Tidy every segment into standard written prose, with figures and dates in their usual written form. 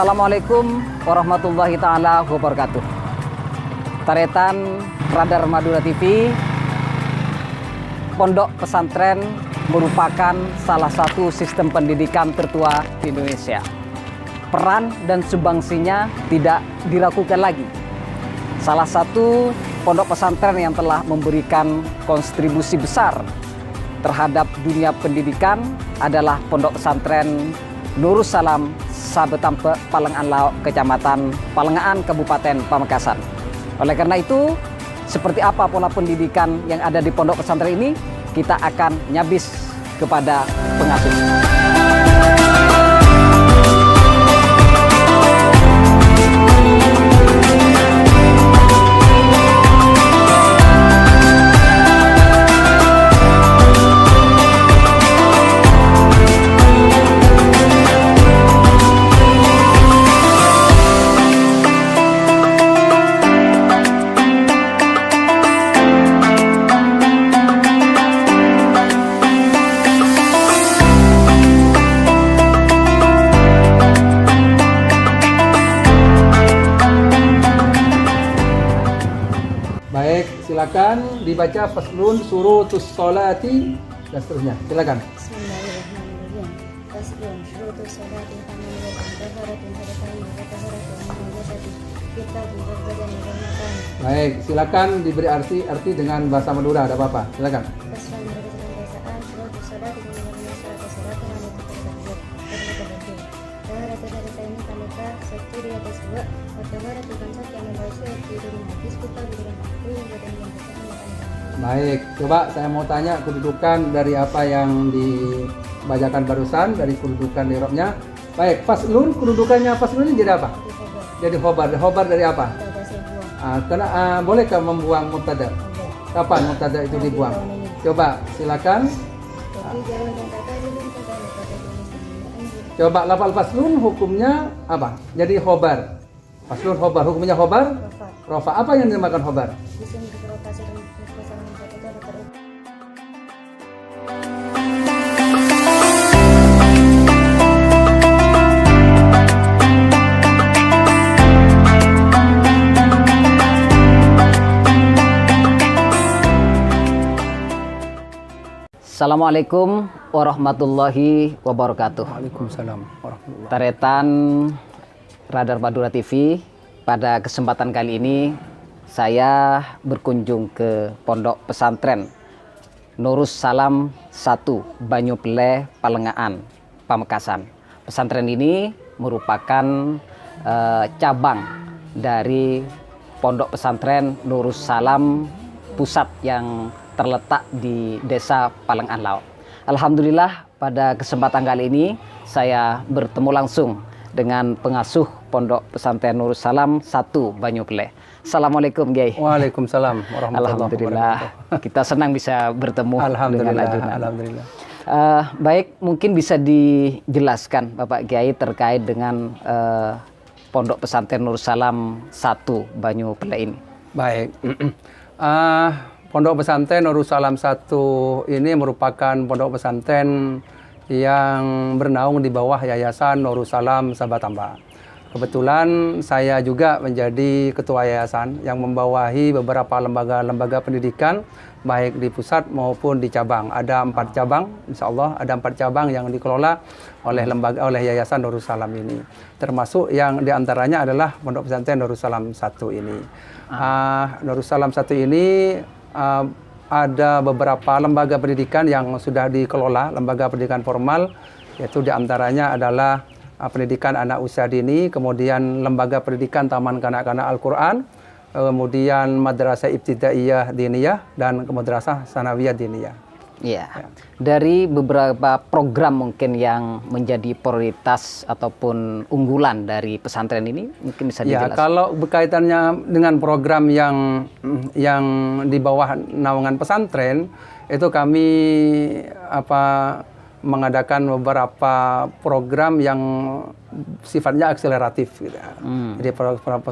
Assalamualaikum warahmatullahi ta'ala wabarakatuh. Taretan Radar Madura TV, Pondok Pesantren merupakan salah satu sistem pendidikan tertua di Indonesia. Peran dan sumbangsinya tidak diragukan lagi. Salah satu pondok pesantren yang telah memberikan kontribusi besar terhadap dunia pendidikan adalah Pondok Pesantren Nurus Salam Sabetampe Palengan Laok, Kecamatan Palengaan, Kabupaten Pamekasan. Oleh karena itu, seperti apa pola pendidikan yang ada di pondok pesantren ini, kita akan nyabis kepada pengasuh. Baik, silakan dibaca faslun surutus sholati dan seterusnya. Silakan. Bismillahirrahmanirrahim. Faslun syurutus sholati tamanul antaharatun hadatani wa taharatun najasati kita berbadan rahmatan. Baik, silakan diberi arti dengan bahasa Madura, ada apa-apa? Silakan. Faslun berdasarkan kebiasaan syurutus sholati dengan masyarakat salat dengan itu tersebut. Taharatun hadatani kamita satu di atas dua. Taharatun kansat yang membaca di rumah hadis kita dengan aku yang badan yang Baik, coba saya mau tanya kedudukan dari apa yang dibacakan barusan, dari kedudukan di Arabnya. Baik, faslun, kedudukannya faslun ini jadi apa? Jadi khobar. Khobar dari apa? Bolehkah membuang mubtada? Kapan mubtada itu dibuang? Coba, silakan. Coba lafal faslun hukumnya apa? Jadi khobar. Faslun khobar, hukumnya khobar? Rofa. Apa yang dinamakan khobar? Assalamualaikum warahmatullahi wabarakatuh. Waalaikumsalam warahmatullahi. Taretan Radar Madura TV, pada kesempatan kali ini saya berkunjung ke Pondok Pesantren Nurus Salam 1 Banyuple Palengaan, Pamekasan. Pesantren ini merupakan cabang dari Pondok Pesantren Nurus Salam pusat yang terletak di Desa Palengan Laok. Alhamdulillah, pada kesempatan kali ini saya bertemu langsung dengan pengasuh Pondok Pesantren Nurus Salam 1 Banyuple. Assalamualaikum, Kiai. Waalaikumsalam warahmatullahi Alhamdulillah, kita senang bisa bertemu dengan ajunan. Alhamdulillah. Baik, mungkin bisa dijelaskan Bapak Kiai terkait dengan Pondok Pesantren Nurus Salam 1 Banyuple ini. Baik. Pondok Pesantren Nurus Salam 1 ini merupakan pondok pesantren yang bernaung di bawah Yayasan Nurus Salam Sabatamba. Kebetulan saya juga menjadi ketua yayasan yang membawahi beberapa lembaga-lembaga pendidikan baik di pusat maupun di cabang. Ada 4 cabang, insya Allah ada 4 cabang yang dikelola oleh Yayasan Nurus Salam ini. Termasuk yang diantaranya adalah Pondok Pesantren Nurus Salam 1 ini. Nurus Salam 1 ini ada beberapa lembaga pendidikan yang sudah dikelola, lembaga pendidikan formal, yaitu diantaranya adalah pendidikan anak usia dini, kemudian lembaga pendidikan Taman Kanak-kanak Al-Quran, kemudian Madrasah Ibtidaiyah Diniyah, dan Madrasah Sanawiyah Diniyah. Iya. Dari beberapa program mungkin yang menjadi prioritas ataupun unggulan dari pesantren ini, mungkin bisa dijelaskan. Ya, kalau berkaitannya dengan program yang di bawah naungan pesantren, itu kami mengadakan beberapa program yang sifatnya akseleratif, gitu. Jadi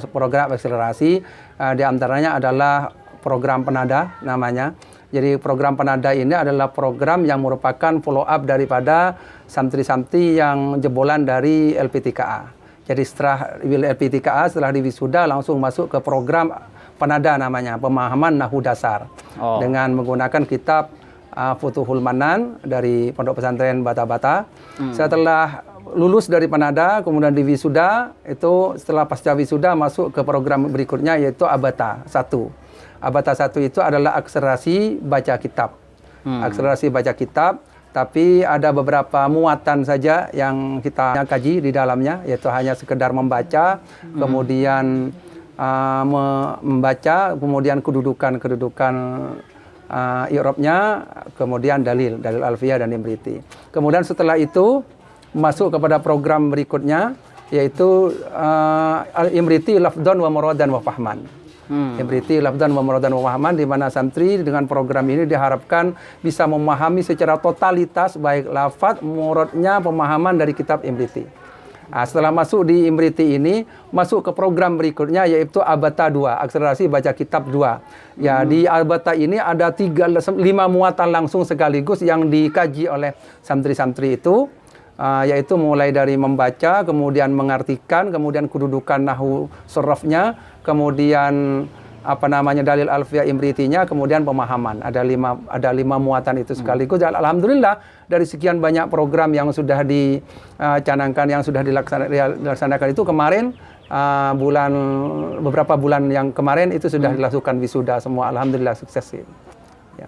program akselerasi, diantaranya adalah program penada namanya. Jadi program penada ini adalah program yang merupakan follow up daripada santri-santri yang jebolan dari LPTKA. Jadi setelah LPTKA, setelah diwisuda langsung masuk ke program penada namanya, pemahaman Nahwu Dasar. Dengan menggunakan kitab Futuhul Manan dari Pondok Pesantren Bata-Bata. Setelah lulus dari penada, kemudian diwisuda, itu setelah pasca wisuda masuk ke program berikutnya yaitu Abata 1. Abata 1 itu adalah akselerasi baca kitab. Akselerasi baca kitab, tapi ada beberapa muatan saja yang kita kaji di dalamnya, yaitu hanya sekedar membaca, kemudian membaca, kemudian kedudukan i'rabnya, kemudian dalil alfiyah dan imriti. Kemudian setelah itu masuk kepada program berikutnya, yaitu imriti lafdhan wa muradan wa fahman. Imriti lafdhan wa muradan wa fahman, di mana santri dengan program ini diharapkan bisa memahami secara totalitas baik lafaz, muradnya, pemahaman dari kitab imriti. Setelah masuk di imriti ini, masuk ke program berikutnya yaitu Abata 2, akselerasi baca kitab 2. Ya, di Abata ini ada 5 muatan langsung sekaligus yang dikaji oleh santri-santri itu, yaitu mulai dari membaca, kemudian mengartikan, kemudian kedudukan nahwu sorofnya, kemudian dalil alfiyah imritinya, kemudian pemahaman. Ada lima muatan itu sekaligus. Dan alhamdulillah dari sekian banyak program yang sudah dicanangkan, yang sudah dilaksanakan itu kemarin, beberapa bulan yang kemarin itu sudah dilakukan wisuda semua. Alhamdulillah sukses.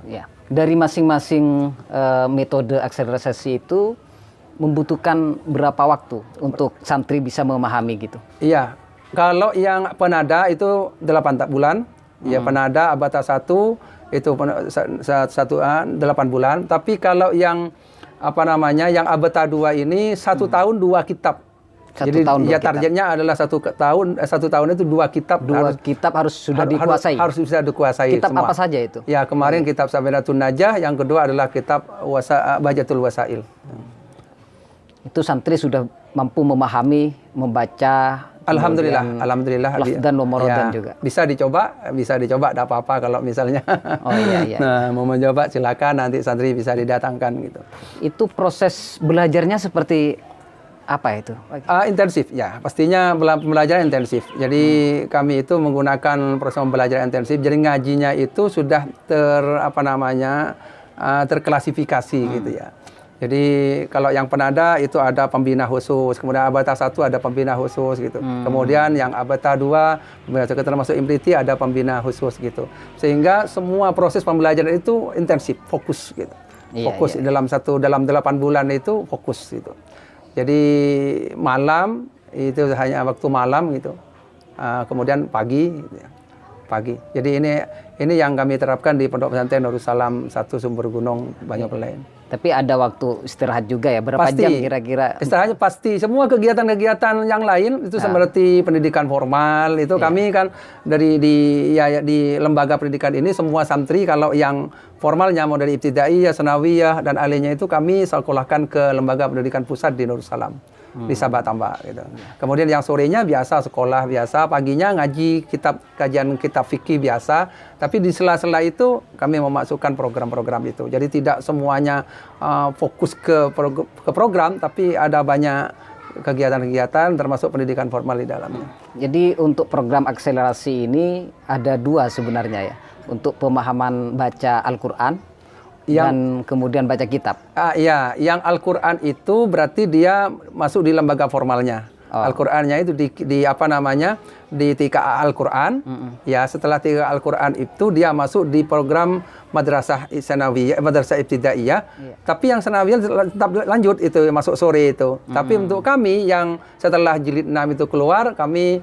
Ya. Dari masing-masing metode akselerasi itu membutuhkan berapa waktu untuk santri bisa memahami gitu? Iya. Kalau yang penada itu 8 bulan, ya penada Abata 1 itu 8 bulan. Tapi kalau yang yang Abata 2 ini 1 tahun 2 kitab. Jadi ya targetnya adalah 1 tahun itu 2 kitab. 2 kitab harus sudah dikuasai. Harus bisa dikuasai. Kitab semua. apa saja itu? Ya kemarin kitab Safinatun Najah, yang kedua adalah kitab Bajatul Wasail. Itu santri sudah mampu memahami, membaca. Alhamdulillah. Lafdhan wa muradan juga. Bisa dicoba, tidak apa-apa kalau misalnya. Oh iya. Nah, mau mencoba silakan, nanti santri bisa didatangkan gitu. Itu proses belajarnya seperti apa itu? Intensif ya, pastinya pembelajaran intensif. Jadi kami itu menggunakan proses pembelajaran intensif. Jadi ngajinya itu sudah terklasifikasi gitu ya. Jadi kalau yang penada itu ada pembina khusus, kemudian Abata 1 ada pembina khusus gitu. Kemudian yang Abata 2, termasuk imriti ada pembina khusus gitu. Sehingga semua proses pembelajaran itu intensif, fokus gitu. Fokus dalam 8 bulan itu fokus gitu. Jadi malam itu hanya waktu malam gitu. Kemudian pagi gitu ya. Pagi. Jadi ini yang kami terapkan di Pondok Pesantren Nurul Salam 1 Sumber Gunung Banyuasin. Tapi ada waktu istirahat juga ya, berapa jam kira-kira? Istirahatnya pasti. Semua kegiatan-kegiatan yang lain itu seperti pendidikan formal itu kami kan di lembaga pendidikan ini semua santri kalau yang formalnya mau dari ibtidaiyah, sanawiyah dan aliyah itu kami sekolahkan ke lembaga pendidikan pusat di Nurul Salam. Di Sabah Tambak gitu. Kemudian yang sorenya biasa sekolah biasa, paginya ngaji kajian kitab fikih biasa, tapi di sela-sela itu kami memasukkan program-program itu. Jadi tidak semuanya fokus ke program, tapi ada banyak kegiatan-kegiatan termasuk pendidikan formal di dalamnya. Jadi untuk program akselerasi ini ada 2 sebenarnya ya. Untuk pemahaman baca Al-Qur'an dan kemudian baca kitab. Iya, yang Al-Qur'an itu berarti dia masuk di lembaga formalnya. Al-Qur'annya itu di TKA Al-Qur'an. Ya, setelah TKA Al-Qur'an itu dia masuk di program madrasah sanawiyah, madrasah ibtidaiyah. Tapi yang sanawiyah tetap lanjut itu masuk sore itu. Tapi untuk kami yang setelah jilid 6 itu keluar, kami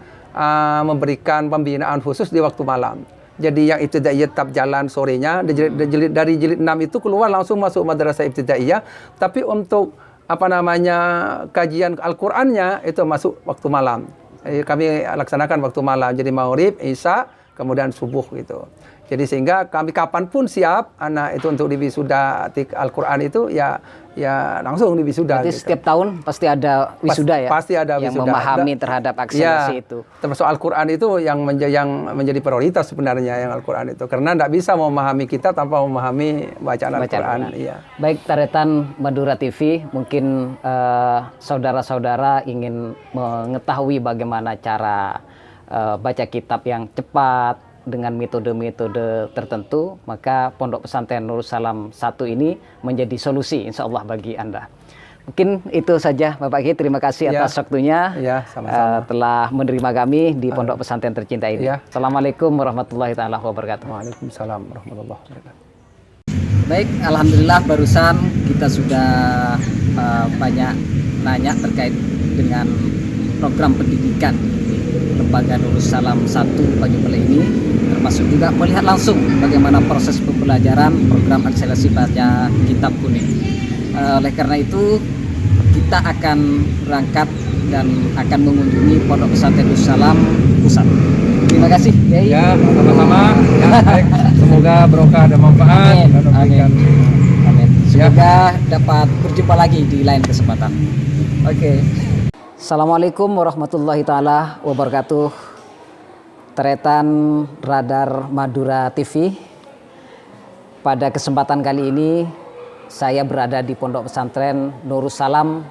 memberikan pembinaan khusus di waktu malam. Jadi yang ibtidaiyah tetap jalan sorenya, dari jilid 6 itu keluar langsung masuk madrasah ibtidaiyah, tapi untuk kajian Al-Qur'annya itu masuk waktu malam. Kami laksanakan waktu malam. Jadi maghrib, isya, kemudian subuh gitu. Jadi sehingga kami kapanpun siap anak itu untuk diwisuda Al-Quran itu ya langsung diwisuda. Jadi gitu. setiap tahun pasti ada wisuda ya? Pasti ada yang wisuda. memahami terhadap akselerasi Ya, itu. termasuk Al-Quran itu yang menjadi prioritas sebenarnya yang Al-Quran itu. Karena tidak bisa memahami kita tanpa memahami bacaan Al-Quran. Iya. Baik, Taretan Madura TV, mungkin saudara-saudara ingin mengetahui bagaimana cara baca kitab yang cepat dengan metode-metode tertentu, maka Pondok Pesantren Nurul Salam 1 ini menjadi solusi insya Allah bagi Anda. Mungkin itu saja Bapak Kiai, terima kasih atas waktunya sama-sama. telah menerima kami di Pondok Pesantren tercinta ini. Assalamualaikum warahmatullahi taala wabarakatuh. Waalaikumsalam warahmatullahi wabarakatuh. Baik, alhamdulillah barusan kita sudah banyak nanya terkait dengan program pendidikan Lembaga Nurul Salam 1 Banyumele ini, termasuk juga melihat langsung bagaimana proses pembelajaran program akselerasi baca kitab kuning. Oleh karena itu kita akan berangkat dan akan mengunjungi Pondok Pesantren Nurul Salam Pusat. Terima kasih Kiai. Ya, sama-sama. Ya, baik. Semoga berkah dan manfaat. Amin. Amin. Semoga dapat berjumpa lagi di lain kesempatan. Oke. Assalamualaikum warahmatullahi taala wabarakatuh. Taretan Radar Madura TV. Pada kesempatan kali ini saya berada di Pondok Pesantren Nurul Salam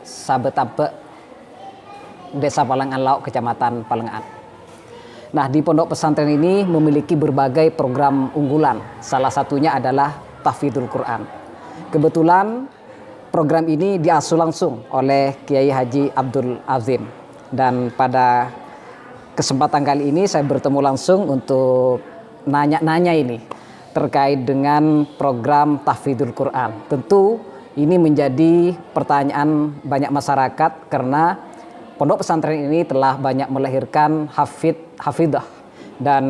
Sabetabe, Desa Palengan Lauk, Kecamatan Palengan. Nah, di Pondok Pesantren ini memiliki berbagai program unggulan. Salah satunya adalah Tahfidzul Quran. Kebetulan program ini diasuh langsung oleh Kiai Haji Abdul Azim. Dan pada kesempatan kali ini saya bertemu langsung untuk nanya-nanya ini terkait dengan program Tahfidzul Quran. Tentu ini menjadi pertanyaan banyak masyarakat karena Pondok Pesantren ini telah banyak melahirkan hafidah. Dan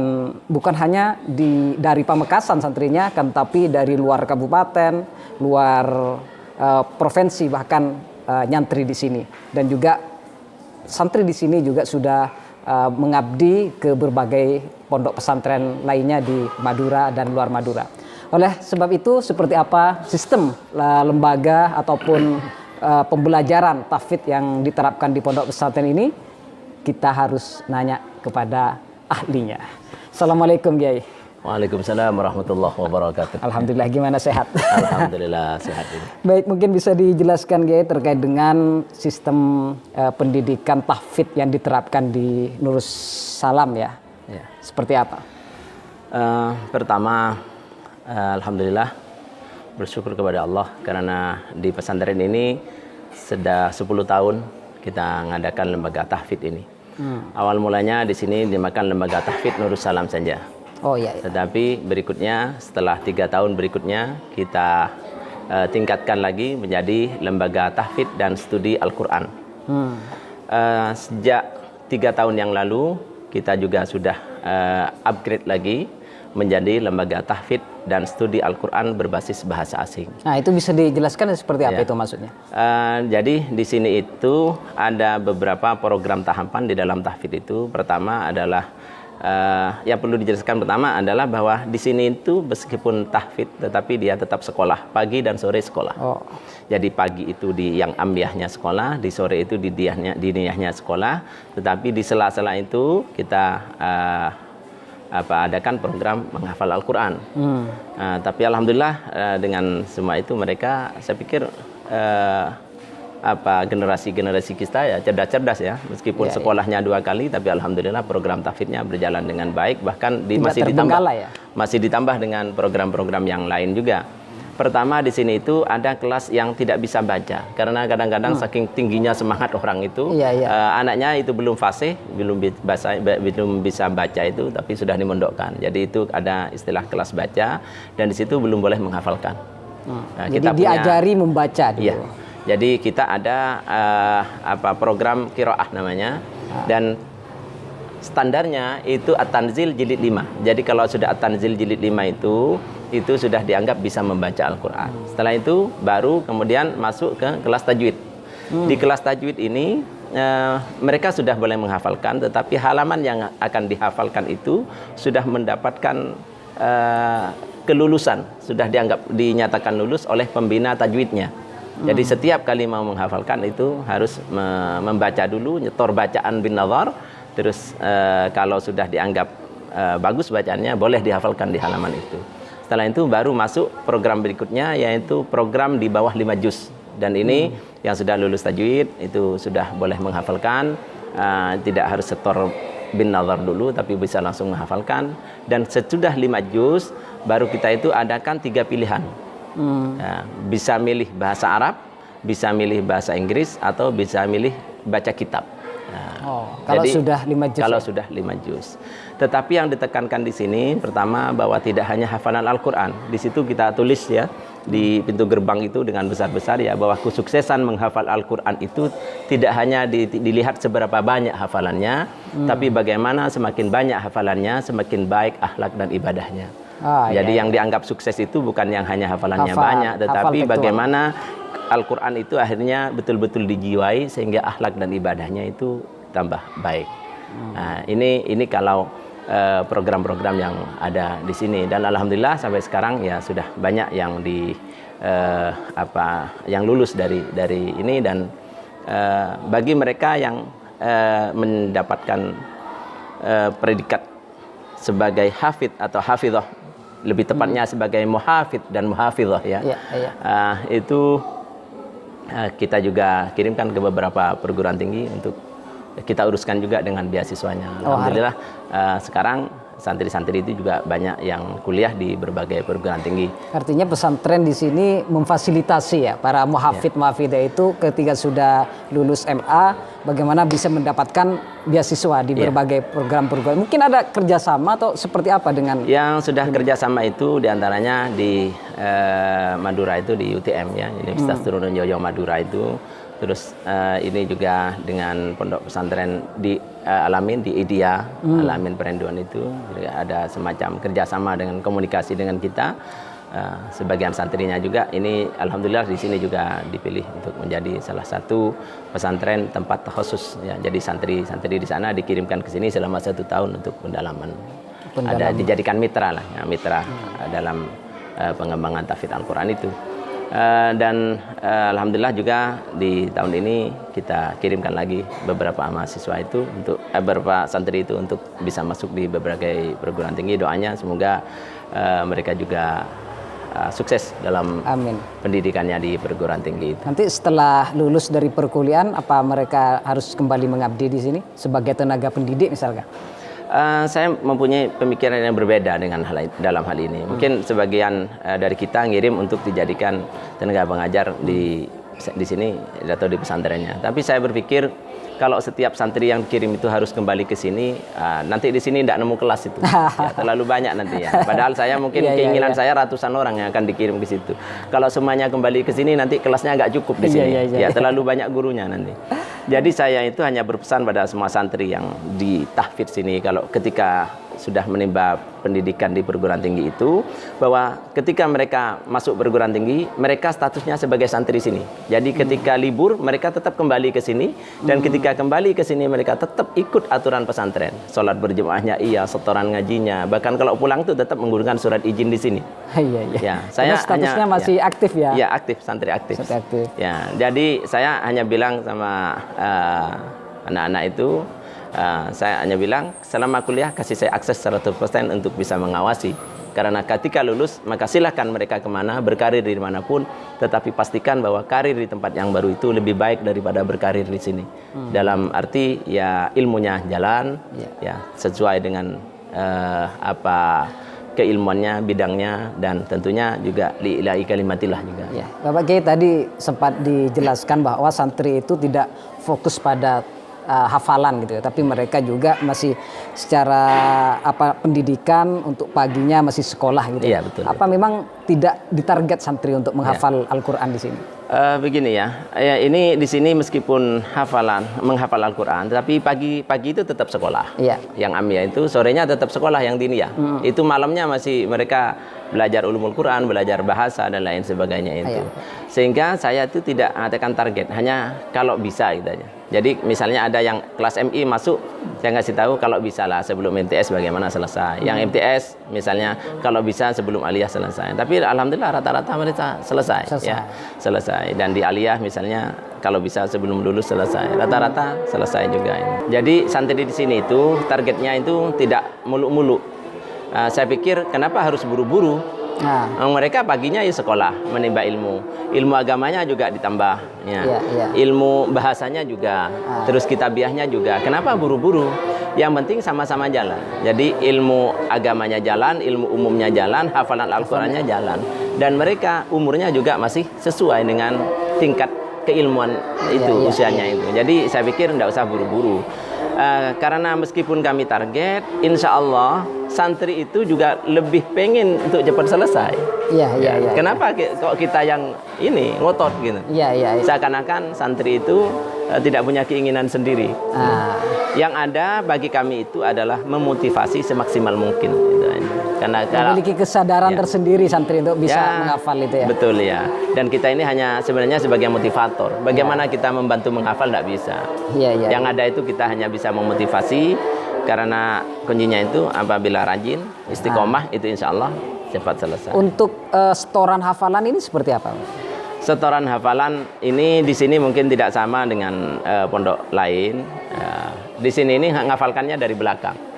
bukan hanya dari Pamekasan santrinya, kan tapi dari luar kabupaten, luar provinsi bahkan nyantri di sini, dan juga santri di sini juga sudah mengabdi ke berbagai pondok pesantren lainnya di Madura dan luar Madura. Oleh sebab itu, seperti apa sistem lembaga ataupun pembelajaran tahfidz yang diterapkan di pondok pesantren ini, kita harus nanya kepada ahlinya. Assalamualaikum Kiai. Waalaikumsalam warahmatullahi wabarakatuh. Alhamdulillah, gimana, sehat? Alhamdulillah sehat ini. Baik, mungkin bisa dijelaskan Kiai terkait dengan sistem pendidikan tahfidz yang diterapkan di Nurul Salam ya. Seperti apa? Pertama, alhamdulillah bersyukur kepada Allah karena di pesantren ini sudah 10 tahun kita mengadakan lembaga tahfidz ini. Awal mulanya di sini dinamakan lembaga tahfidz Nurul Salam saja. Oh iya. Tetapi berikutnya setelah 3 tahun berikutnya kita tingkatkan lagi menjadi lembaga tahfidz dan studi Al-Quran. Sejak 3 tahun yang lalu kita juga sudah upgrade lagi menjadi lembaga tahfidz dan studi Al-Quran berbasis bahasa asing. Nah, itu bisa dijelaskan seperti apa itu maksudnya? Jadi di sini itu ada beberapa program tahapan di dalam tahfidz itu. Pertama adalah yang perlu dijelaskan pertama adalah bahwa di sini itu meskipun tahfidz tetapi dia tetap sekolah, pagi dan sore sekolah. Jadi pagi itu di yang ambiahnya sekolah, di sore itu di diniyahnya sekolah, tetapi di sela-sela itu kita adakan program menghafal Al-Quran. Tapi alhamdulillah dengan semua itu mereka, saya pikir generasi kita ya cerdas-cerdas ya, meskipun sekolahnya 2 kali tapi alhamdulillah program tahfidznya berjalan dengan baik, bahkan masih ditambah dengan program-program yang lain juga. Pertama di sini itu ada kelas yang tidak bisa baca karena kadang-kadang saking tingginya semangat orang itu anaknya itu belum fasih, belum bisa baca itu tapi sudah dimondokkan. Jadi itu ada istilah kelas baca dan di situ belum boleh menghafalkan. Jadi kita diajari membaca dulu. Iya. Jadi kita ada program qiraah namanya dan standarnya itu At-Tanzil jilid 5. Jadi kalau sudah At-Tanzil jilid 5 itu sudah dianggap bisa membaca Al-Quran. Setelah itu baru kemudian masuk ke kelas tajwid. Di kelas tajwid ini mereka sudah boleh menghafalkan, tetapi halaman yang akan dihafalkan itu sudah mendapatkan kelulusan, sudah dinyatakan lulus oleh pembina tajwidnya. Jadi setiap kali mau menghafalkan itu harus membaca dulu, nyetor bacaan bin nazar, terus kalau sudah dianggap bagus bacaannya, boleh dihafalkan di halaman itu. Setelah itu baru masuk program berikutnya, yaitu program di bawah 5 juz. Dan ini yang sudah lulus tajwid itu sudah boleh menghafalkan, tidak harus setor bin nazar dulu, tapi bisa langsung menghafalkan. Dan sesudah 5 juz baru kita itu adakan 3 pilihan. Bisa milih bahasa Arab, bisa milih bahasa Inggris, atau bisa milih baca kitab. Kalau jadi, sudah 5 juz. Kalau sudah 5 juz. Tetapi yang ditekankan di sini pertama bahwa tidak hanya hafalan Al-Qur'an. Di situ kita tulis ya di pintu gerbang itu dengan besar-besar ya, bahwa kesuksesan menghafal Al-Qur'an itu tidak hanya dilihat seberapa banyak hafalannya, tapi bagaimana semakin banyak hafalannya, semakin baik akhlak dan ibadahnya. Jadi yang dianggap sukses itu bukan yang hanya hafalannya banyak, tetapi bagaimana Al-Qur'an itu akhirnya betul-betul dijiwai sehingga akhlak dan ibadahnya itu tambah baik. Nah, ini kalau program-program yang ada di sini, dan alhamdulillah sampai sekarang ya sudah banyak yang yang lulus dari ini, dan bagi mereka yang mendapatkan predikat sebagai hafid atau hafidhah, lebih tepatnya sebagai muhafid dan muhafidhah ya. Itu kita juga kirimkan ke beberapa perguruan tinggi untuk kita uruskan juga dengan beasiswanya. Alhamdulillah sekarang santri-santri itu juga banyak yang kuliah di berbagai perguruan tinggi. Artinya pesantren di sini memfasilitasi ya para muhafid-muhafidah itu ketika sudah lulus MA bagaimana bisa mendapatkan beasiswa di berbagai program-program. Mungkin ada kerjasama atau seperti apa dengan yang sudah kerjasama itu diantaranya di Madura itu di UTM ya, Universitas Trunojoyo Madura itu. Terus ini juga dengan pondok pesantren di Alamin di IDIA, Alamin Perenduan itu ada semacam kerjasama dengan komunikasi dengan kita. Sebagian santrinya juga ini alhamdulillah di sini juga dipilih untuk menjadi salah satu pesantren tempat khusus ya. Jadi santri-santri di sana dikirimkan ke sini selama 1 tahun untuk pendalaman. Ada dijadikan mitra lah, ya, mitra dalam pengembangan tahfidz Al-Qur'an itu. Dan alhamdulillah juga di tahun ini kita kirimkan lagi beberapa mahasiswa itu untuk beberapa santri itu untuk bisa masuk di berbagai perguruan tinggi. Doanya semoga mereka juga sukses dalam pendidikannya di perguruan tinggi itu. Nanti setelah lulus dari perkuliahan, apa mereka harus kembali mengabdi di sini sebagai tenaga pendidik misalkan? Saya mempunyai pemikiran yang berbeda dengan dalam hal ini. Mungkin sebagian dari kita ngirim untuk dijadikan tenaga pengajar di sini atau di pesantrennya. Tapi saya berpikir kalau setiap santri yang kirim itu harus kembali ke sini, nanti di sini tidak nemu kelas itu, ya, terlalu banyak nanti ya. Padahal saya mungkin keinginan saya ratusan orang yang akan dikirim ke situ. Kalau semuanya kembali ke sini, nanti kelasnya nggak cukup di sini, ya terlalu banyak gurunya nanti. Jadi saya itu hanya berpesan pada semua santri yang di tahfidz sini, kalau ketika sudah menimba pendidikan di perguruan tinggi itu, bahwa ketika mereka masuk perguruan tinggi, mereka statusnya sebagai santri sini. Jadi ketika libur, mereka tetap kembali ke sini, dan ketika kembali ke sini, mereka tetap ikut aturan pesantren. Sholat berjemaahnya iya, setoran ngajinya, bahkan kalau pulang itu tetap menggunakan surat izin di sini. Ya, saya statusnya masih aktif ya? Ya, aktif, santri aktif. Ya, jadi saya hanya bilang sama anak-anak itu, saya hanya bilang selama kuliah kasih saya akses 100% untuk bisa mengawasi, karena ketika lulus maka silahkan mereka kemana, berkarir di manapun, tetapi pastikan bahwa karir di tempat yang baru itu lebih baik daripada berkarir di sini. Dalam arti ya ilmunya jalan, ya sesuai dengan apa keilmuannya, bidangnya, dan tentunya juga lillahi kalimatillah juga. Ya, Bapak Kiai tadi sempat dijelaskan bahwa santri itu tidak fokus pada hafalan gitu ya, tapi mereka juga masih secara pendidikan untuk paginya masih sekolah gitu. Iya, betul. Apa memang tidak ditarget santri untuk menghafal Al-Qur'an di sini? Begini ya, ini di sini meskipun menghafal Al-Qur'an, tapi pagi itu tetap sekolah. Iya. Yang amiyah itu sorenya tetap sekolah yang diniyah. Itu malamnya masih mereka belajar ulumul Quran, belajar bahasa dan lain sebagainya itu. Sehingga saya itu tidak mengatakan target, hanya kalau bisa gitu aja. Jadi misalnya ada yang kelas MI masuk, saya ngasih tahu kalau bisa lah sebelum MTS bagaimana selesai. Yang MTS misalnya kalau bisa sebelum aliyah selesai. Tapi alhamdulillah rata-rata mereka selesai. Ya, selesai. Dan di aliyah misalnya kalau bisa sebelum lulus selesai. Rata-rata selesai juga. Jadi santri di sini itu targetnya itu tidak muluk-muluk. Saya pikir kenapa harus buru-buru? Mereka paginya ya sekolah menimba ilmu agamanya juga ditambah ya. Ilmu bahasanya juga, terus kitabiahnya juga. Kenapa buru-buru? Yang penting sama-sama jalan. Jadi ilmu agamanya jalan, ilmu umumnya jalan, hafalan Al-Qur'annya jalan, dan mereka umurnya juga masih sesuai dengan tingkat keilmuan itu, usianya itu. Jadi saya pikir tidak usah buru-buru. Karena meskipun kami target, insya Allah santri itu juga lebih pengen untuk cepat selesai. Kenapa kok kita yang ini ngotot gitu? Seakan-akan santri itu tidak punya keinginan sendiri. Yang ada bagi kami itu adalah memotivasi semaksimal mungkin. Karena memiliki kesadaran tersendiri santri untuk bisa menghafal itu ya. Betul ya. Dan kita ini hanya sebenarnya sebagai motivator. Bagaimana kita membantu menghafal tidak bisa. Yang ada itu kita hanya bisa memotivasi, karena kuncinya itu apabila rajin, istiqomah itu insya Allah cepat selesai. Untuk setoran hafalan ini seperti apa? Setoran hafalan ini di sini mungkin tidak sama dengan pondok lain. Di sini ini ngafalkannya dari belakang.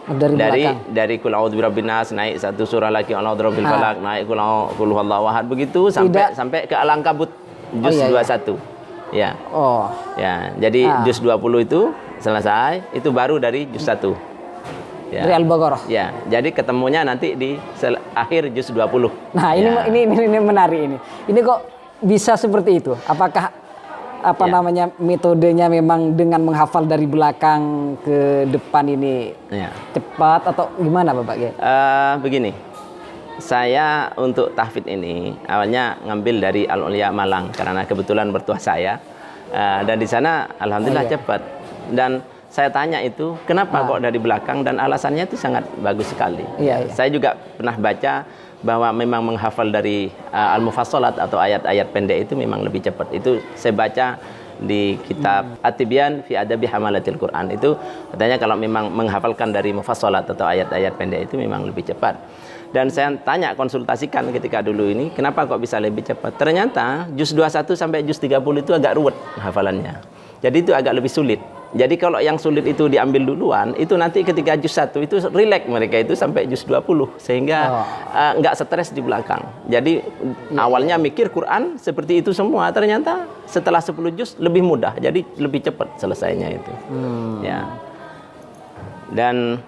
Dari Qul a'udzu birabbin nas naik satu surah lagi, Qul a'udzu birabbil falaq naik Qul huwallahu ahad, begitu sampai ke Al-Ankabut juz 21. Ya. Ya, jadi juz 20 itu selesai, itu baru dari juz 1. Dari Al-Baqarah. Ya, jadi ketemunya nanti di akhir juz 20. Nah, ini menarik ini. Ini kok bisa seperti itu? Apakah namanya metodenya memang dengan menghafal dari belakang ke depan ini cepat atau gimana Bapak Kiai? Begini, saya untuk tahfidz ini awalnya ngambil dari Al-Ulia Malang karena kebetulan mertua saya, dan di sana alhamdulillah cepat. Dan saya tanya itu kenapa kok dari belakang, dan alasannya itu sangat bagus sekali. Saya juga pernah baca bahwa memang menghafal dari Al-Mufassalat atau ayat-ayat pendek itu memang lebih cepat. Itu saya baca di kitab At-Tibyan fi Adabi Hamalatil Quran. Itu katanya kalau memang menghafalkan dari Mufassalat atau ayat-ayat pendek itu memang lebih cepat. Dan saya tanya, konsultasikan ketika dulu ini, kenapa kok bisa lebih cepat? Ternyata juz 21 sampai juz 30 itu agak ruwet hafalannya. Jadi itu agak lebih sulit. Jadi kalau yang sulit itu diambil duluan, itu nanti ketika juz 1 itu rileks mereka itu sampai juz 20, sehingga nggak stres di belakang. Jadi awalnya mikir Quran seperti itu semua, ternyata setelah 10 juz lebih mudah, jadi lebih cepat selesainya itu. Ya. Dan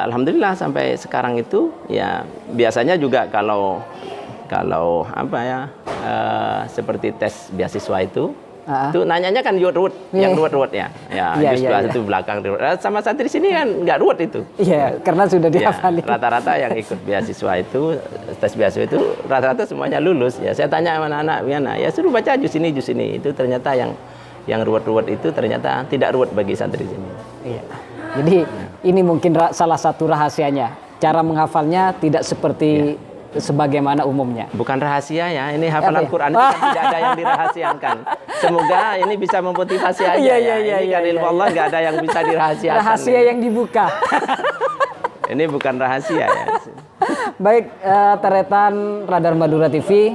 alhamdulillah sampai sekarang itu ya biasanya juga kalau apa ya seperti tes beasiswa itu nanyanya kan ruwet, yang ruwet ya. Juz 21 belakang ruwet. Sama santri di sini kan nggak ruwet itu. Karena sudah dihafali. Rata-rata yang ikut beasiswa itu, tes beasiswa itu rata-rata semuanya lulus. Ya, saya tanya sama anak-anak, "Gimana?" Ya suruh baca juz ini. Itu ternyata yang ruwet-ruwet itu ternyata tidak ruwet bagi santri di sini. Jadi ini mungkin salah satu rahasianya. Cara menghafalnya tidak seperti sebagaimana umumnya. Bukan rahasia ya, ini hafalan Quran itu kan tidak ada yang dirahasiakan. Semoga ini bisa memotivasi aja. Ini kan ilmu Allah nggak ada yang bisa dirahasiakan. Rahasia yang dibuka. Ini bukan rahasia ya. Baik, Teretan Radar Madura TV,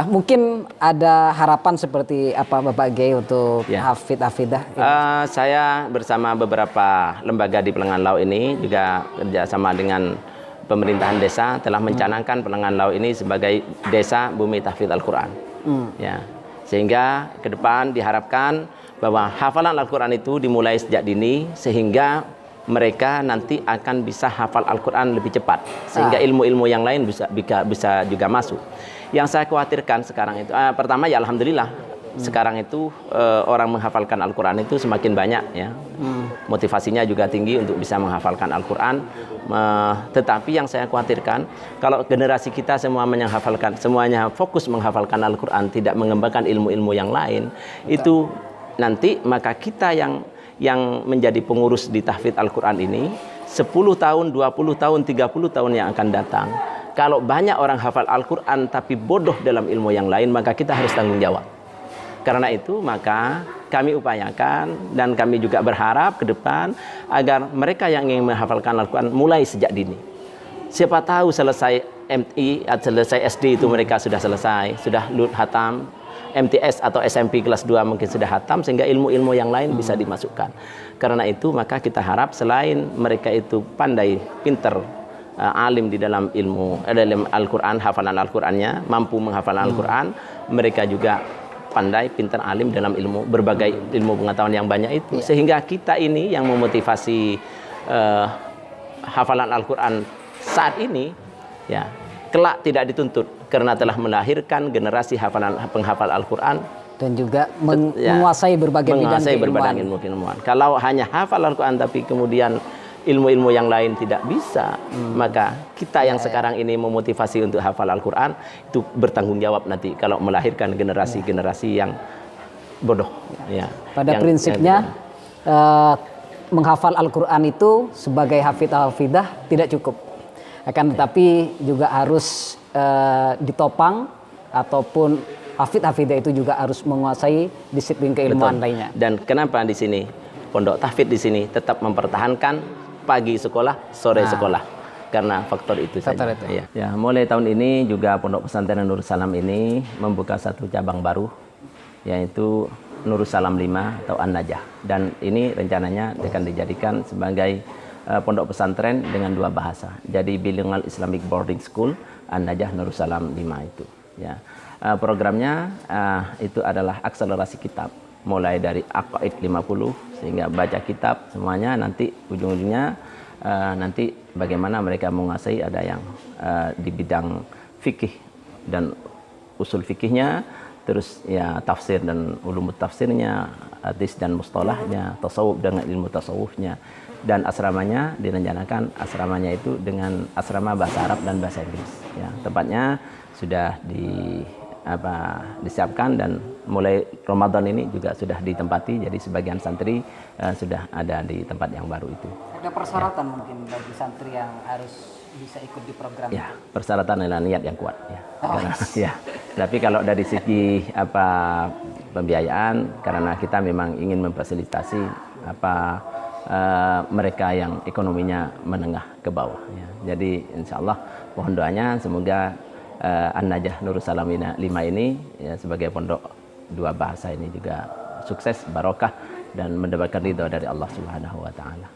mungkin ada harapan seperti apa Bapak Kiai untuk hafidh-hafidah? Saya bersama beberapa lembaga di Pelengan Lau ini juga kerjasama dengan pemerintahan desa telah mencanangkan Pelengan Lau ini sebagai desa bumi tahfidz Al-Quran. Ya, sehingga ke depan diharapkan bahwa hafalan Al-Quran itu dimulai sejak dini sehingga mereka nanti akan bisa hafal Al-Quran lebih cepat, sehingga ilmu-ilmu yang lain bisa juga masuk. Yang saya khawatirkan sekarang itu, pertama ya alhamdulillah sekarang itu orang menghafalkan Al-Quran itu semakin banyak ya. Motivasinya juga tinggi untuk bisa menghafalkan Al-Quran. Tetapi yang saya khawatirkan kalau generasi kita semuanya fokus menghafalkan Al-Quran, tidak mengembangkan ilmu-ilmu yang lain, itu nanti maka kita yang menjadi pengurus di tahfidz Al-Quran ini 10 tahun, 20 tahun, 30 tahun yang akan datang, kalau banyak orang hafal Al-Quran tapi bodoh dalam ilmu yang lain, maka kita harus tanggung jawab. Karena itu maka kami upayakan dan kami juga berharap ke depan agar mereka yang ingin menghafalkan Al-Quran mulai sejak dini. Siapa tahu selesai MI atau selesai SD itu mereka sudah selesai, sudah hatam, MTS atau SMP kelas 2 mungkin sudah hatam, sehingga ilmu-ilmu yang lain bisa dimasukkan. Karena itu maka kita harap selain mereka itu pandai, pinter, alim di dalam ilmu, dalam Al-Quran, hafalan Al-Qurannya, mampu menghafal Al-Quran, mereka juga pandai, pintar, alim dalam ilmu, berbagai ilmu pengetahuan yang banyak itu. Sehingga kita ini yang memotivasi hafalan Al-Quran saat ini, ya, kelak tidak dituntut karena telah melahirkan generasi penghafal Al-Quran dan juga menguasai berbagai bidang ilmuwan. Kalau hanya hafal Al-Quran tapi kemudian ilmu-ilmu yang lain tidak bisa, maka kita yang sekarang ini memotivasi untuk hafal Al-Quran itu bertanggung jawab nanti kalau melahirkan generasi-generasi yang bodoh. Ya. Pada prinsipnya menghafal Al-Quran itu sebagai hafidh-hafidah tidak cukup, akan tetapi juga harus ditopang, ataupun hafidh-hafidah itu juga harus menguasai disiplin keilmuan lainnya. Dan kenapa di sini Pondok Tahfidz di sini tetap mempertahankan pagi sekolah, sore sekolah, karena faktor itu saja. Ya, mulai tahun ini juga Pondok Pesantren Nurul Salam ini membuka satu cabang baru, yaitu Nurul Salam 5 atau An-Najah. Dan ini rencananya akan dijadikan sebagai pondok pesantren dengan 2 bahasa. Jadi Bilingual Islamic Boarding School An-Najah Nurul Salam 5 itu. Ya, programnya itu adalah akselerasi kitab, mulai dari Aqaid 50 sehingga baca kitab semuanya, nanti ujung-ujungnya nanti bagaimana mereka menguasai, ada yang di bidang fikih dan usul fikihnya, terus ya tafsir dan ulumut tafsirnya, hadis dan mustalahnya, tasawuf dengan ilmu tasawufnya, dan asramanya direncanakan asramanya itu dengan asrama bahasa Arab dan bahasa Inggris. Ya, tempatnya sudah disiapkan dan mulai Ramadan ini juga sudah ditempati, jadi sebagian santri sudah ada di tempat yang baru itu. Ada persyaratan mungkin bagi santri yang harus bisa ikut di program? Ya, persyaratan adalah niat yang kuat. Ya. Ya. Tapi kalau dari segi pembiayaan, karena kita memang ingin memfasilitasi mereka yang ekonominya menengah ke bawah. Ya. Jadi insya Allah mohon doanya semoga An-Najah Nurul Salam 5 ini ya, sebagai pondok 2 bahasa ini juga sukses, barokah, dan mendapatkan ridho dari Allah Subhanahu wa Ta'ala.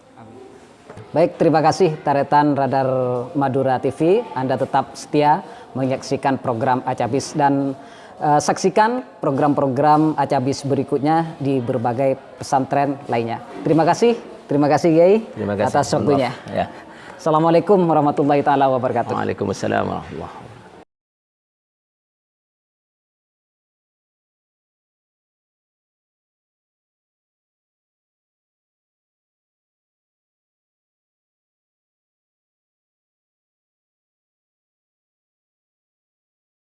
Baik, terima kasih Taretan Radar Madura TV. Anda tetap setia menyaksikan program Acabis dan saksikan program-program Acabis berikutnya di berbagai pesantren lainnya. Terima kasih Kiai atas waktunya. Ya. Assalamualaikum warahmatullahi taala wabarakatuh. Waalaikumsalam warahmatullahi wabarakatuh.